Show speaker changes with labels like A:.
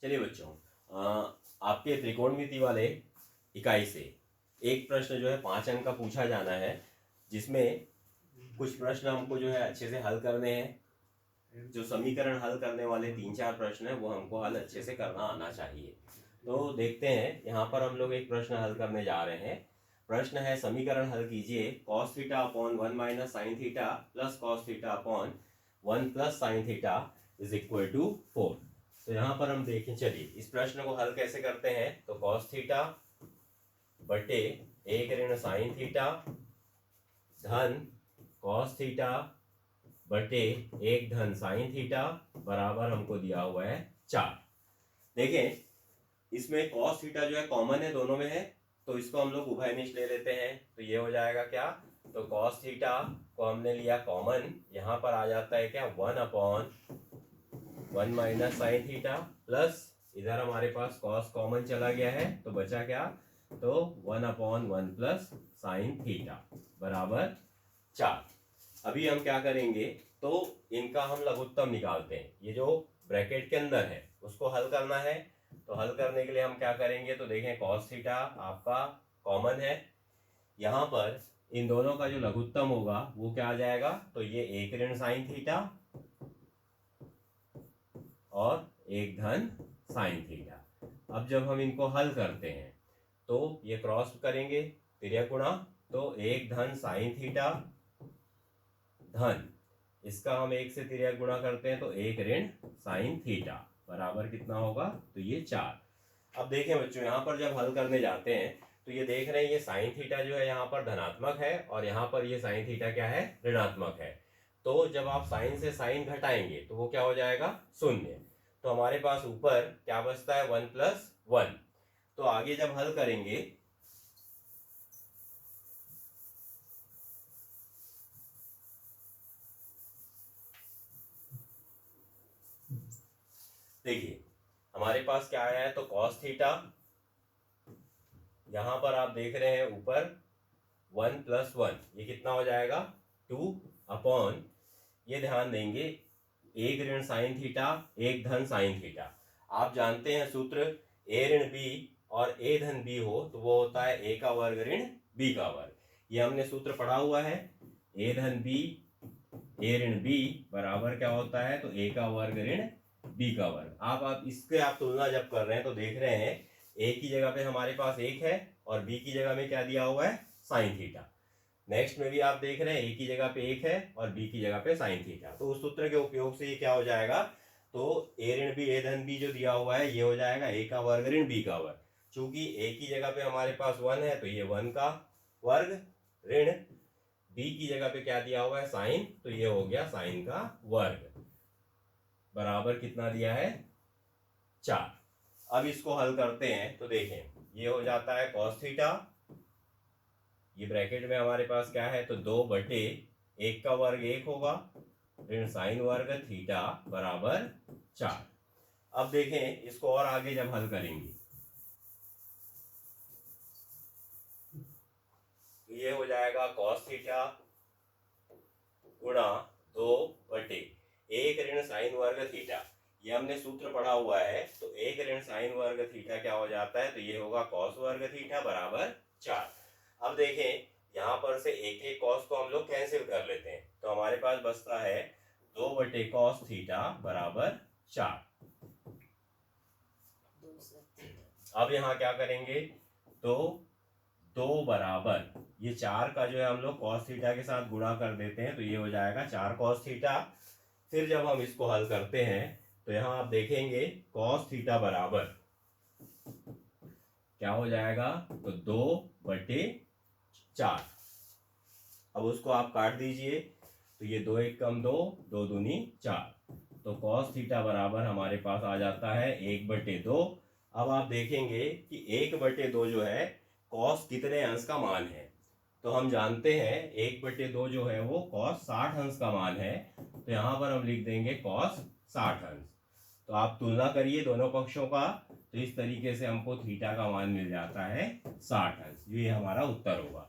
A: चलिए बच्चों, आपके त्रिकोणमिति वाले इकाई से एक प्रश्न जो है 5 अंक का पूछा जाना है, जिसमें कुछ प्रश्न हमको जो है अच्छे से हल करने हैं। जो समीकरण हल करने वाले 3-4 प्रश्न है वो हमको हल अच्छे से करना आना चाहिए। तो देखते हैं, यहाँ पर हम लोग एक प्रश्न हल करने जा रहे हैं। प्रश्न है, समीकरण हल कीजिए cos theta upon 1 minus sine theta plus cos theta upon 1 plus sine theta is equal to 4। तो यहाँ पर हम देखें, चलिए इस प्रश्न को हल कैसे करते हैं। तो cos थीटा बटे 1 ऋण साइन थीटा धन cos थीटा बटे 1 धन साइन थीटा बराबर हमको दिया हुआ है 4। देखें, इसमें cos थीटा जो है कॉमन है, दोनों में है, तो इसको हम लोग उभयनिष्ठ ले लेते हैं। तो ये हो जाएगा क्या, तो cos थीटा को हमने लिया कॉमन, यहाँ पर आ जाता है क्या 1 upon 1 minus sine theta plus इधर हमारे पास cos कॉमन चला गया है, तो बचा क्या, तो 1 अपॉन 1 प्लस साइन थीटा बराबर 4। अभी हम क्या करेंगे, तो इनका हम लघुत्तम निकालते हैं। ये जो ब्रैकेट के अंदर है उसको हल करना है। तो हल करने के लिए हम क्या करेंगे, तो देखें cos थीटा आपका कॉमन है, यहाँ पर इन दोनों का जो लघुत्तम होगा वो क्या आ जाएगा, तो ये 1 ऋण साइन थीटा और 1 धन साइन थीटा। अब जब हम इनको हल करते हैं तो ये क्रॉस करेंगे, तिर्यक गुणा, तो 1 धन साइन थीटा धन इसका हम 1 से तिर्यक गुणा करते हैं तो 1 ऋण साइन थीटा बराबर कितना होगा, तो ये 4। अब देखें बच्चों, यहाँ पर जब हल करने जाते हैं तो ये देख रहे हैं, ये साइन थीटा जो है यहाँ पर धनात्मक है और यहाँ पर ये साइन थीटा क्या है, ऋणात्मक है। तो जब आप साइन से साइन घटाएंगे तो वो क्या हो जाएगा, 0। तो हमारे पास ऊपर क्या बचता है, 1 प्लस 1। तो आगे जब हल करेंगे, देखिए हमारे पास क्या आया है, तो cos थीटा, यहां पर आप देख रहे हैं ऊपर 1 प्लस 1, ये कितना हो जाएगा 2 अपॉन, ये ध्यान देंगे 1 ऋण साइन थीटा 1 धन साइन थीटा। आप जानते हैं सूत्र, a ऋण b और a धन b हो तो वो होता है a का वर्ग ऋण b का वर्ग। ये हमने सूत्र पढ़ा हुआ है, a धन b a ऋण b बराबर क्या होता है, तो a का वर्ग ऋण b का वर्ग। आप इसके आप तुलना जब कर रहे हैं तो देख रहे हैं a की जगह पे हमारे पास 1 है और b की जगह में क्या दिया हुआ है, साइन थीटा। नेक्स्ट में भी आप देख रहे हैं a की जगह पे 1 है और b की जगह पे साइन थीटा। तो उस सूत्र के उपयोग से ये क्या हो जाएगा, तो a ऋण b a धन b जो दिया हुआ है ये हो जाएगा a का वर्ग ऋण b का वर्ग। चूंकि a की जगह पे हमारे पास 1 है तो ये 1 का वर्ग ऋण b की जगह पे क्या दिया हुआ है, साइन, तो ये हो गया साइन का वर्ग बराबर कितना दिया है, 4। अब इसको हल करते हैं तो देखें, ये हो जाता है cos थीटा, ये ब्रैकेट में हमारे पास क्या है, तो 2 बटे 1 का वर्ग 1 होगा ऋण साइन वर्ग थीटा बराबर 4। अब देखें इसको और आगे जब हल करेंगे, ये हो जाएगा cos थीटा गुणा 2 बटे 1 ऋण साइन वर्ग थीटा। ये हमने सूत्र पढ़ा हुआ है, तो 1 ऋण साइन वर्ग थीटा क्या हो जाता है, तो ये होगा cos वर्ग थीटा बराबर 4। अब देखें, यहाँ पर से एक एक cos को हम लोग कैंसिल कर लेते हैं, तो हमारे पास बचता है 2 बटे cos थीटा बराबर 4। अब यहाँ क्या करेंगे, तो 2 बराबर ये 4 का जो है हम लोग cos थीटा के साथ गुणा कर देते हैं, तो ये हो जाएगा 4 cos थीटा। फिर जब हम इसको हल करते हैं तो यहाँ आप देखेंगे cos थीटा बराबर क्या हो जाएगा, तो 2 बटे 4। अब उसको आप काट दीजिए, तो ये 2 1 कम 2, 2 दूनी 4, तो cos थीटा बराबर हमारे पास आ जाता है 1 बटे 2। अब आप देखेंगे कि 1 बटे 2 जो है cos कितने अंश का मान है, तो हम जानते हैं 1 बटे 2 जो है वो cos 60 अंश का मान है, तो यहाँ पर हम लिख देंगे cos 60 अंश। तो आप तुलना करिए दोनों पक्षों का, तो इस तरीके से हमको थीटा का मान मिल जाता है 60 अंश। ये हमारा उत्तर होगा।